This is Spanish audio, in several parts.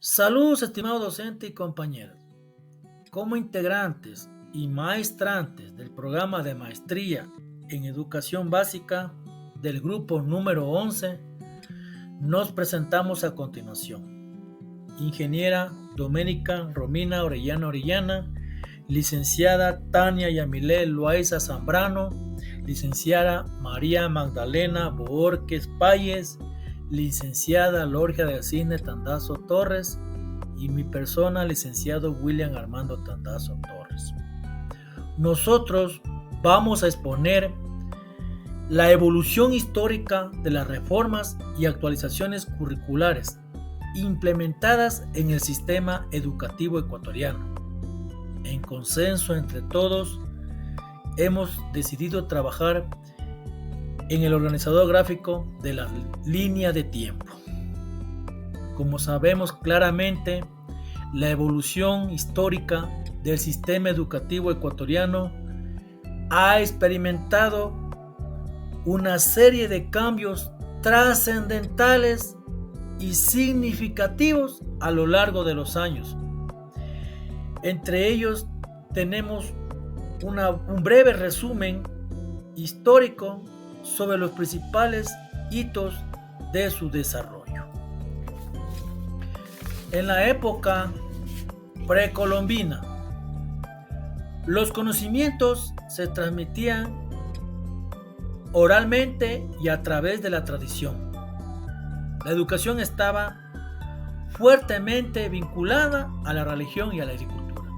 Saludos, estimado docente y compañeros. Como integrantes y maestrantes del programa de maestría en educación básica del grupo número 11, nos presentamos a continuación. Ingeniera Doménica Romina Orellana, licenciada Tania Yamilé Loaiza Zambrano, licenciada María Magdalena Borges Payes, licenciada Lorgia del Cisne Tandazo Torres y mi persona, licenciado William Armando Tandazo Torres. Nosotros vamos a exponer la evolución histórica de las reformas y actualizaciones curriculares implementadas en el sistema educativo ecuatoriano. En consenso entre todos, hemos decidido trabajar en el organizador gráfico de la línea de tiempo. Como sabemos claramente, la evolución histórica del sistema educativo ecuatoriano ha experimentado una serie de cambios trascendentales y significativos a lo largo de los años. Entre ellos tenemos un breve resumen histórico sobre los principales hitos de su desarrollo. En la época precolombina, los conocimientos se transmitían oralmente y a través de la tradición. La educación estaba fuertemente vinculada a la religión y a la agricultura.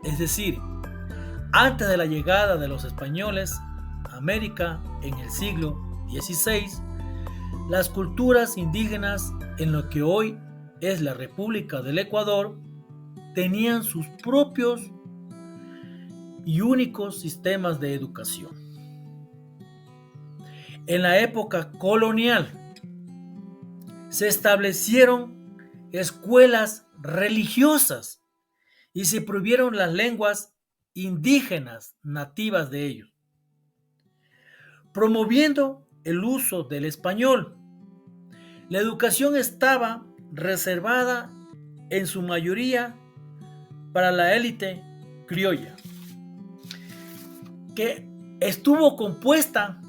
Es decir, antes de la llegada de los españoles a América en el siglo XVI, las culturas indígenas en lo que hoy es la República del Ecuador tenían sus propios y únicos sistemas de educación. En la época colonial se establecieron escuelas religiosas y se prohibieron las lenguas indígenas nativas de ellos, promoviendo el uso del español. La educación estaba reservada en su mayoría para la élite criolla, que estuvo compuesta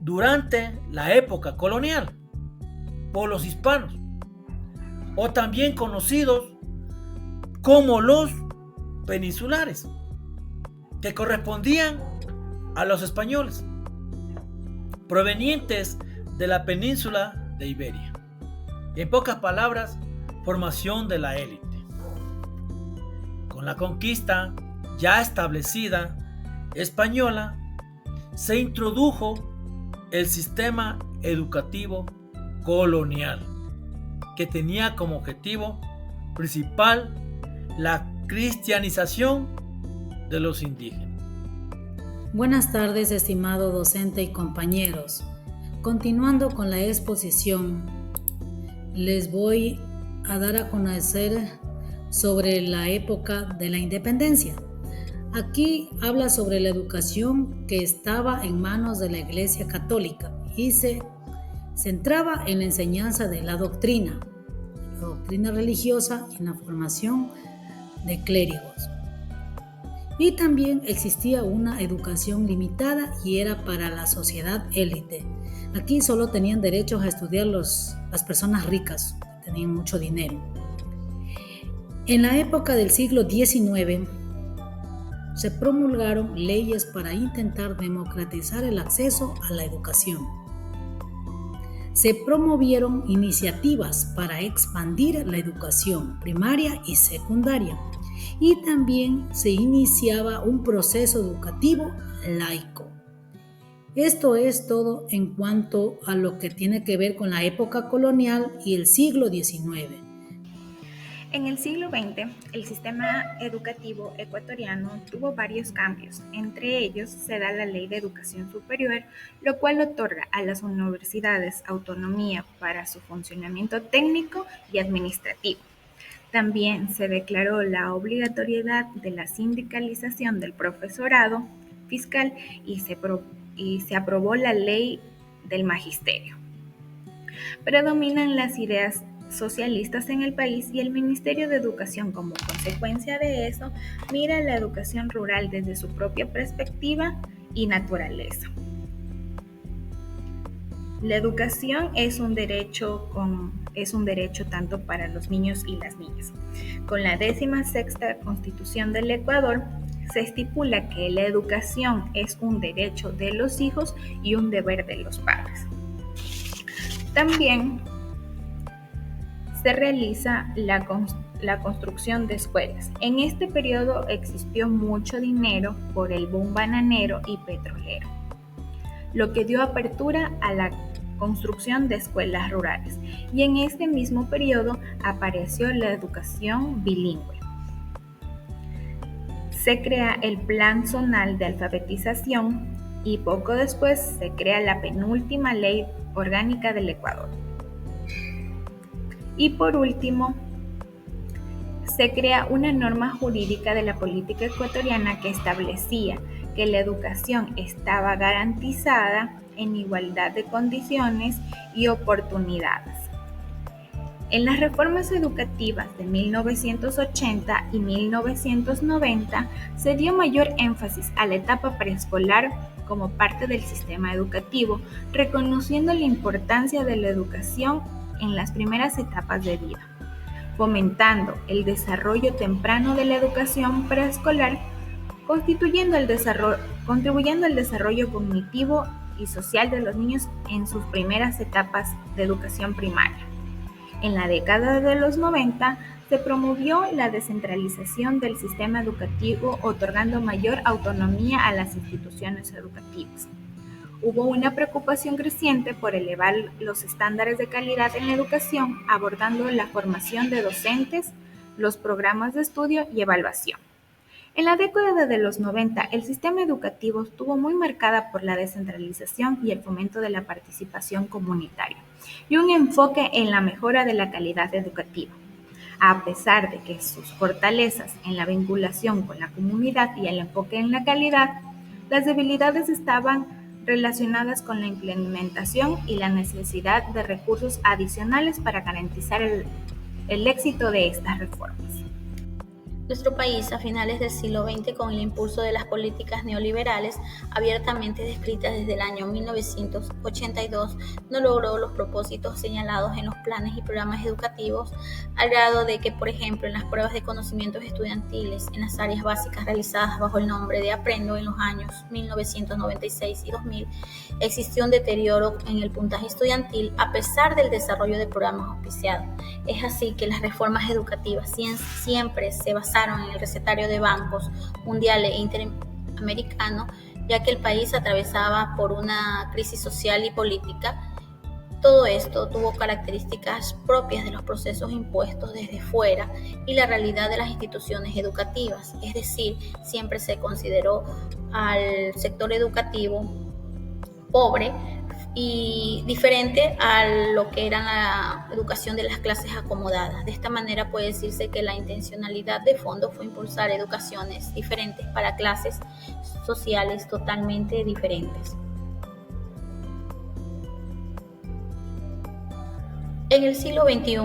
durante la época colonial por los hispanos, o también conocidos como los peninsulares, que correspondían a los españoles, provenientes de la península de Iberia. En pocas palabras, formación de la élite. Con la conquista ya establecida española, se introdujo el sistema educativo colonial, que tenía como objetivo principal la cristianización de los indígenas. Buenas tardes, estimado docente y compañeros. Continuando con la exposición, les voy a dar a conocer sobre la época de la independencia. Aquí habla sobre la educación que estaba en manos de la Iglesia Católica y se centraba en la enseñanza de la doctrina religiosa y en la formación de clérigos. Y también existía una educación limitada y era para la sociedad élite. Aquí solo tenían derechos a estudiar las personas ricas, que tenían mucho dinero. En la época del siglo XIX, se promulgaron leyes para intentar democratizar el acceso a la educación. Se promovieron iniciativas para expandir la educación primaria y secundaria, y también se iniciaba un proceso educativo laico. Esto es todo en cuanto a lo que tiene que ver con la época colonial y el siglo XIX. En el siglo XX, el sistema educativo ecuatoriano tuvo varios cambios. Entre ellos se da la Ley de Educación Superior, lo cual otorga a las universidades autonomía para su funcionamiento técnico y administrativo. También se declaró la obligatoriedad de la sindicalización del profesorado fiscal y se aprobó la Ley del Magisterio. Predominan las ideas socialistas en el país y el Ministerio de Educación, como consecuencia de eso, mira la educación rural desde su propia perspectiva y naturaleza. La educación es un derecho tanto para los niños y las niñas. Con la 16ª Constitución del Ecuador se estipula que la educación es un derecho de los hijos y un deber de los padres. También se realiza la construcción de escuelas. En este periodo existió mucho dinero por el boom bananero y petrolero, lo que dio apertura a la construcción de escuelas rurales, y en este mismo periodo apareció la educación bilingüe. Se crea el Plan Zonal de Alfabetización y poco después se crea la penúltima Ley Orgánica del Ecuador. Y por último, se crea una norma jurídica de la política ecuatoriana que establecía que la educación estaba garantizada en igualdad de condiciones y oportunidades. En las reformas educativas de 1980 y 1990 se dio mayor énfasis a la etapa preescolar como parte del sistema educativo, reconociendo la importancia de la educación en las primeras etapas de vida, fomentando el desarrollo temprano de la educación preescolar, contribuyendo al desarrollo cognitivo y social de los niños en sus primeras etapas de educación primaria. En la década de los 90 se promovió la descentralización del sistema educativo, otorgando mayor autonomía a las instituciones educativas. Hubo una preocupación creciente por elevar los estándares de calidad en la educación, abordando la formación de docentes, los programas de estudio y evaluación. En la década de los 90, el sistema educativo estuvo muy marcada por la descentralización y el fomento de la participación comunitaria, y un enfoque en la mejora de la calidad educativa. A pesar de que sus fortalezas en la vinculación con la comunidad y el enfoque en la calidad, las debilidades estaban relacionadas con la implementación y la necesidad de recursos adicionales para garantizar el éxito de estas reformas. Nuestro país, a finales del siglo XX, con el impulso de las políticas neoliberales abiertamente descritas desde el año 1982, no logró los propósitos señalados en los planes y programas educativos, al grado de que, por ejemplo, en las pruebas de conocimientos estudiantiles en las áreas básicas realizadas bajo el nombre de Aprendo en los años 1996 y 2000, existió un deterioro en el puntaje estudiantil a pesar del desarrollo de programas auspiciados. Es así que las reformas educativas siempre se basaron en el recetario de bancos mundial e interamericano, ya que el país atravesaba por una crisis social y política. Todo esto tuvo características propias de los procesos impuestos desde fuera y la realidad de las instituciones educativas, es decir, siempre se consideró al sector educativo pobre y diferente a lo que era la educación de las clases acomodadas. De esta manera puede decirse que la intencionalidad de fondo fue impulsar educaciones diferentes para clases sociales totalmente diferentes. En el siglo XXI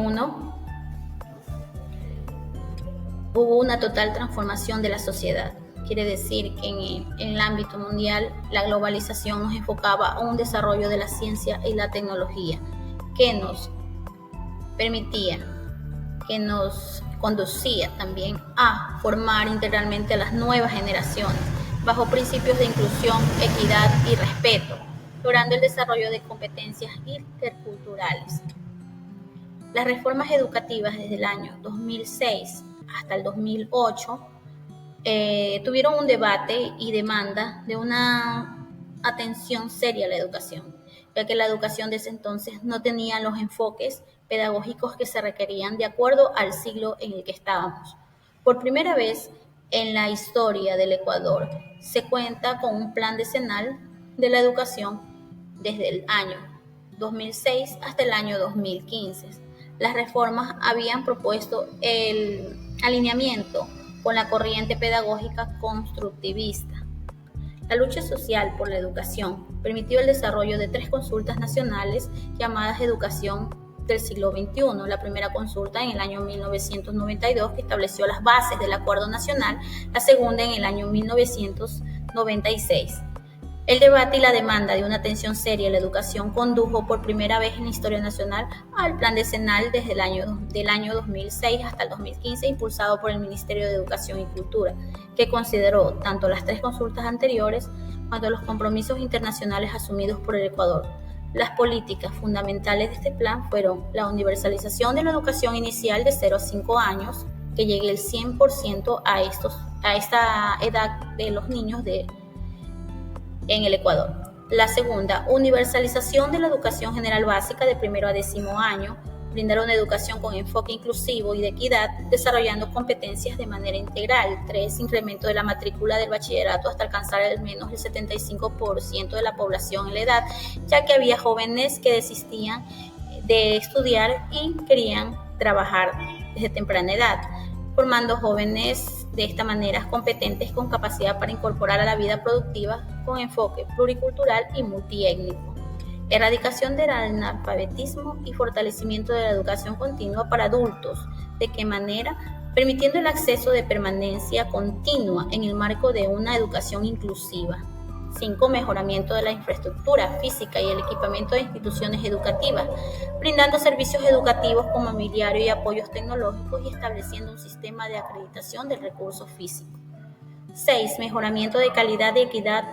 hubo una total transformación de la sociedad. Quiere decir que en el ámbito mundial la globalización nos enfocaba a un desarrollo de la ciencia y la tecnología que nos permitía, que nos conducía también a formar integralmente a las nuevas generaciones bajo principios de inclusión, equidad y respeto, logrando el desarrollo de competencias interculturales. Las reformas educativas desde el año 2006 hasta el 2008 tuvieron un debate y demanda de una atención seria a la educación, ya que la educación de ese entonces no tenía los enfoques pedagógicos que se requerían de acuerdo al siglo en el que estábamos. Por primera vez en la historia del Ecuador se cuenta con un plan decenal de la educación desde el año 2006 hasta el año 2015. Las reformas habían propuesto el alineamiento con la corriente pedagógica constructivista. La lucha social por la educación permitió el desarrollo de 3 consultas nacionales llamadas Educación del siglo XXI, la primera consulta en el año 1992 que estableció las bases del Acuerdo Nacional, la segunda en el año 1996. El debate y la demanda de una atención seria a la educación condujo por primera vez en la historia nacional al Plan Decenal desde el año 2006 hasta el 2015, impulsado por el Ministerio de Educación y Cultura, que consideró tanto las 3 consultas anteriores cuanto los compromisos internacionales asumidos por el Ecuador. Las políticas fundamentales de este plan fueron la universalización de la educación inicial de 0 a 5 años, que llegue el 100% a esta edad de los niños en el Ecuador. La segunda, universalización de la educación general básica de 1º a 10º año, brindar una educación con enfoque inclusivo y de equidad, desarrollando competencias de manera integral. 3, incremento de la matrícula del bachillerato hasta alcanzar al menos el 75% de la población en la edad, ya que había jóvenes que desistían de estudiar y querían trabajar desde temprana edad, formando jóvenes de esta manera competentes con capacidad para incorporar a la vida productiva con enfoque pluricultural y multiétnico. Erradicación del analfabetismo y fortalecimiento de la educación continua para adultos. ¿De qué manera? Permitiendo el acceso de permanencia continua en el marco de una educación inclusiva. 5. Mejoramiento de la infraestructura física y el equipamiento de instituciones educativas, brindando servicios educativos como mobiliario y apoyos tecnológicos y estableciendo un sistema de acreditación del recurso físico. 6. Mejoramiento de calidad y equidad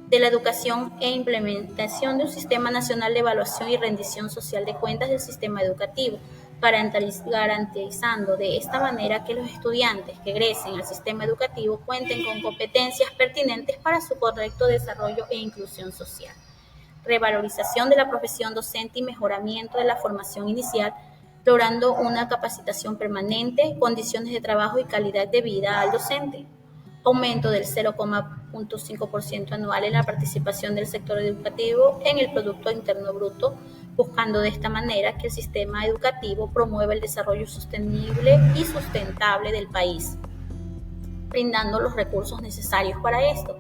de la educación e implementación de un sistema nacional de evaluación y rendición social de cuentas del sistema educativo, garantizando de esta manera que los estudiantes que egresen al sistema educativo cuenten con competencias pertinentes para su correcto desarrollo e inclusión social. Revalorización de la profesión docente y mejoramiento de la formación inicial, logrando una capacitación permanente, condiciones de trabajo y calidad de vida al docente. Aumento del 0,5% anual en la participación del sector educativo en el Producto Interno Bruto, buscando de esta manera que el sistema educativo promueva el desarrollo sostenible y sustentable del país, brindando los recursos necesarios para esto.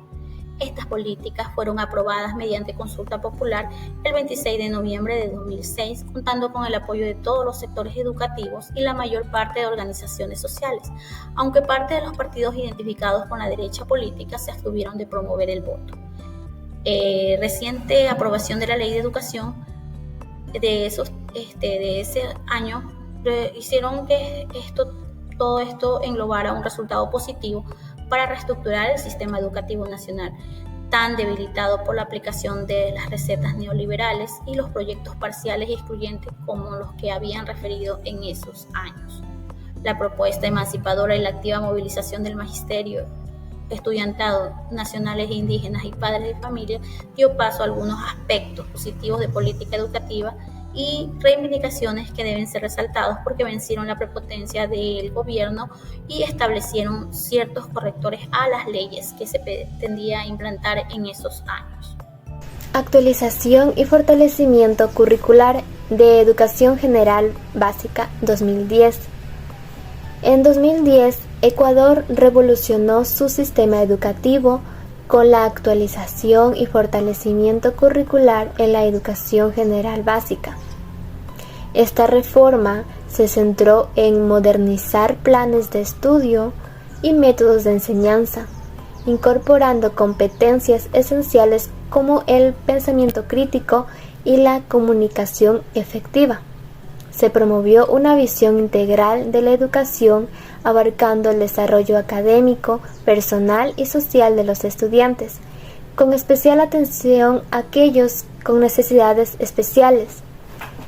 Estas políticas fueron aprobadas mediante consulta popular el 26 de noviembre de 2006, contando con el apoyo de todos los sectores educativos y la mayor parte de organizaciones sociales, aunque parte de los partidos identificados con la derecha política se abstuvieron de promover el voto. Reciente aprobación de la Ley de Educación de ese año hicieron que todo esto englobara un resultado positivo para reestructurar el sistema educativo nacional, tan debilitado por la aplicación de las recetas neoliberales y los proyectos parciales y excluyentes como los que habían referido en esos años. La propuesta emancipadora y la activa movilización del magisterio, estudiantado, nacionales e indígenas y padres de familia dio paso a algunos aspectos positivos de política educativa y reivindicaciones que deben ser resaltados porque vencieron la prepotencia del gobierno y establecieron ciertos correctores a las leyes que se pretendía implantar en esos años. Actualización y fortalecimiento curricular de Educación General Básica 2010. En 2010, Ecuador revolucionó su sistema educativo con la actualización y fortalecimiento curricular en la educación general básica. Esta reforma se centró en modernizar planes de estudio y métodos de enseñanza, incorporando competencias esenciales como el pensamiento crítico y la comunicación efectiva. Se promovió una visión integral de la educación, abarcando el desarrollo académico, personal y social de los estudiantes, con especial atención a aquellos con necesidades especiales.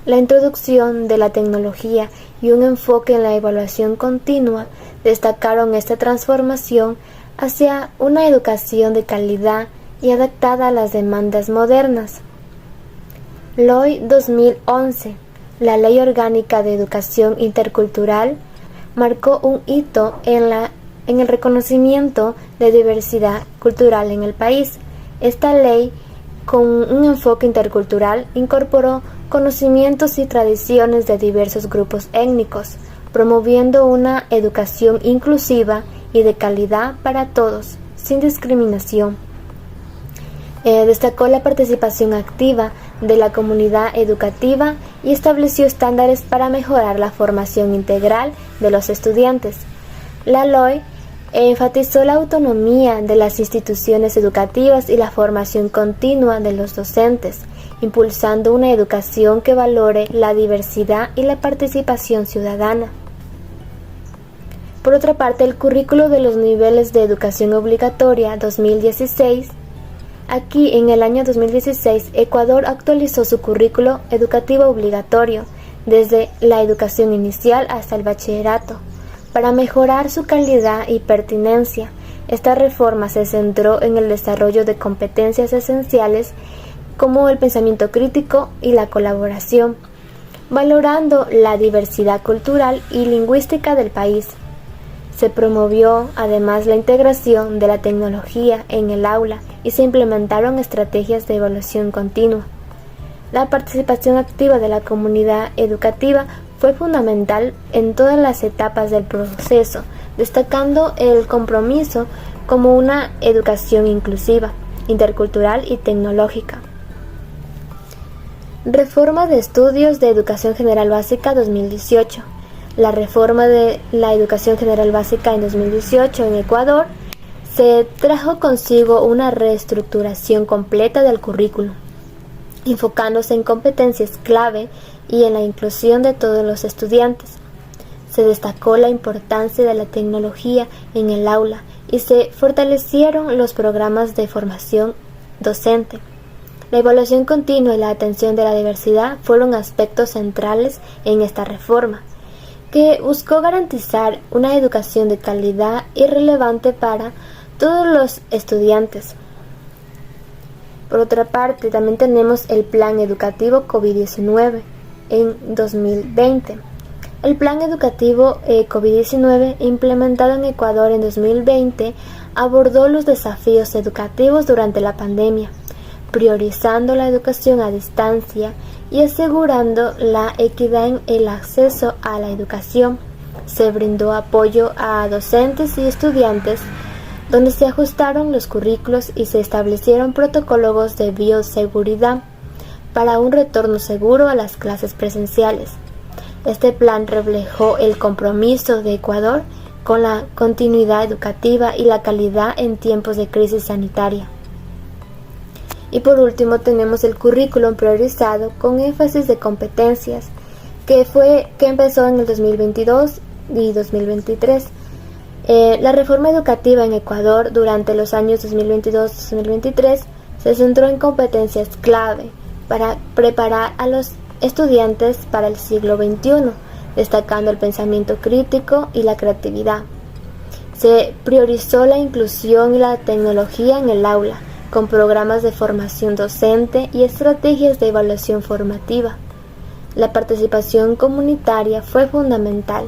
La introducción de la tecnología y un enfoque en la evaluación continua destacaron esta transformación hacia una educación de calidad y adaptada a las demandas modernas. LOI 2011, la Ley Orgánica de Educación Intercultural, marcó un hito en el reconocimiento de diversidad cultural en el país. Esta ley, con un enfoque intercultural, incorporó conocimientos y tradiciones de diversos grupos étnicos, promoviendo una educación inclusiva y de calidad para todos, sin discriminación. Destacó la participación activa de la comunidad educativa y estableció estándares para mejorar la formación integral de los estudiantes. Laloy enfatizó la autonomía de las instituciones educativas y la formación continua de los docentes, impulsando una educación que valore la diversidad y la participación ciudadana. Por otra parte, el currículo de los niveles de educación obligatoria 2016. Aquí, en el año 2016, Ecuador actualizó su currículo educativo obligatorio desde la educación inicial hasta el bachillerato. Para mejorar su calidad y pertinencia, esta reforma se centró en el desarrollo de competencias esenciales como el pensamiento crítico y la colaboración, valorando la diversidad cultural y lingüística del país. Se promovió además la integración de la tecnología en el aula y se implementaron estrategias de evaluación continua. La participación activa de la comunidad educativa fue fundamental en todas las etapas del proceso, destacando el compromiso como una educación inclusiva, intercultural y tecnológica. Reforma de Estudios de Educación General Básica 2018. La reforma de la educación general básica en 2018 en Ecuador se trajo consigo una reestructuración completa del currículo, enfocándose en competencias clave y en la inclusión de todos los estudiantes. Se destacó la importancia de la tecnología en el aula y se fortalecieron los programas de formación docente. La evaluación continua y la atención de la diversidad fueron aspectos centrales en esta reforma, que buscó garantizar una educación de calidad y relevante para todos los estudiantes. Por otra parte, también tenemos el Plan Educativo COVID-19 en 2020. El Plan Educativo COVID-19 implementado en Ecuador en 2020 abordó los desafíos educativos durante la pandemia, priorizando la educación a distancia y asegurando la equidad en el acceso a la educación. Se brindó apoyo a docentes y estudiantes, donde se ajustaron los currículos y se establecieron protocolos de bioseguridad para un retorno seguro a las clases presenciales. Este plan reflejó el compromiso de Ecuador con la continuidad educativa y la calidad en tiempos de crisis sanitaria. Y por último tenemos el currículum priorizado con énfasis de competencias, que empezó en el 2022 y 2023. La reforma educativa en Ecuador durante los años 2022-2023 se centró en competencias clave para preparar a los estudiantes para el siglo XXI, destacando el pensamiento crítico y la creatividad. Se priorizó la inclusión y la tecnología en el aula, con programas de formación docente y estrategias de evaluación formativa. La participación comunitaria fue fundamental,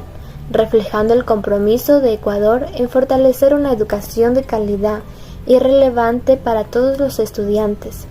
reflejando el compromiso de Ecuador en fortalecer una educación de calidad y relevante para todos los estudiantes.